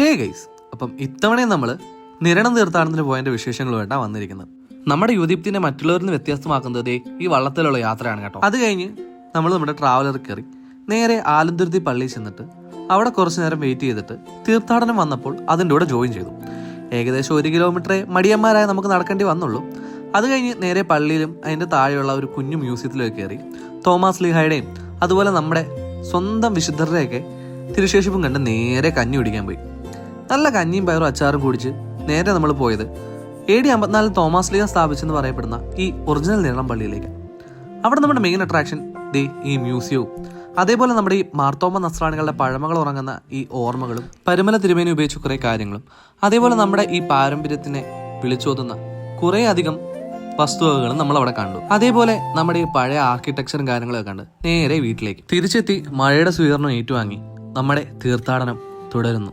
Hey guys, അപ്പം ഇത്തവണയും നമ്മൾ നിരണം തീർത്ഥാടനത്തിന് പോയതിൻ്റെ വിശേഷങ്ങളുമായിട്ടാണ് വന്നിരിക്കുന്നത്. നമ്മുടെ യുവദീപ്തിനെ മറ്റുള്ളവരിൽ നിന്ന് വ്യത്യസ്തമാക്കുന്നത് ഈ വള്ളത്തിലുള്ള യാത്രയാണ് കേട്ടോ. അത് കഴിഞ്ഞ് നമ്മൾ നമ്മുടെ ട്രാവലറിൽ കയറി നേരെ ആലന്തുരുത്തി പള്ളിയിൽ ചെന്നിട്ട് അവിടെ കുറച്ച് നേരം വെയിറ്റ് ചെയ്തിട്ട് തീർത്ഥാടനം വന്നപ്പോൾ അതിൻ്റെ കൂടെ ജോയിൻ ചെയ്തു. ഏകദേശം 1 കിലോമീറ്ററേ മടിയന്മാരായ നമുക്ക് നടക്കേണ്ടി വന്നുള്ളൂ. അത് കഴിഞ്ഞ് നേരെ പള്ളിയിലും അതിൻ്റെ താഴെയുള്ള ഒരു കുഞ്ഞു മ്യൂസിയത്തിലേക്ക് കയറി തോമാസ് ലീഹായുടെയും അതുപോലെ നമ്മുടെ സ്വന്തം വിശുദ്ധരുടെയൊക്കെ തിരുശേഷിപ്പും കണ്ട് നേരെ കഞ്ഞി കുടിക്കാൻ പോയി. നല്ല കഞ്ഞിയും പയറും അച്ചാറും കുടിച്ച് നേരെ നമ്മൾ പോയത് AD 54 തോമാസ് ലീഹ സ്ഥാപിച്ചെന്ന് പറയപ്പെടുന്ന ഈ ഒറിജിനൽ നിരണം പള്ളിയിലേക്ക്. അവിടെ നമ്മുടെ മെയിൻ അട്രാക്ഷൻ ഈ മ്യൂസിയവും അതേപോലെ നമ്മുടെ ഈ മാർത്തോമ നസ്രാണികളുടെ പഴമകൾ ഉറങ്ങുന്ന ഈ ഓർമ്മകളും പരുമല തിരുമേനി ഉപയോഗിച്ച കുറേ കാര്യങ്ങളും അതേപോലെ നമ്മുടെ ഈ പാരമ്പര്യത്തിനെ വിളിച്ചോതുന്ന കുറേ അധികം വസ്തുവകകളും നമ്മളവിടെ കണ്ടു. അതേപോലെ നമ്മുടെ ഈ പഴയ ആർക്കിടെക്ചറും കാര്യങ്ങളൊക്കെ കണ്ട് നേരെ വീട്ടിലേക്ക് തിരിച്ചെത്തി മഴയുടെ സ്വീകരണം ഏറ്റുവാങ്ങി നമ്മുടെ തീർത്ഥാടനം തുടരുന്നു.